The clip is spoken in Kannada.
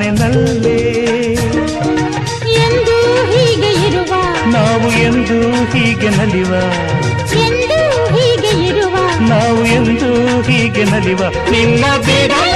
ಬಾನಿನಲ್ಲೇ ಎಂದು ಹೀಗೆ ಇರುವ ನಾವು ಎಂದು ಹೀಗೆ ನಲಿವ ಎಂದು ಹೀಗೆ ಇರುವ ನಾವು ಎಂದು ಹೀಗೆ ನಲಿವ ನಿನ್ನ ಬಿಡಲ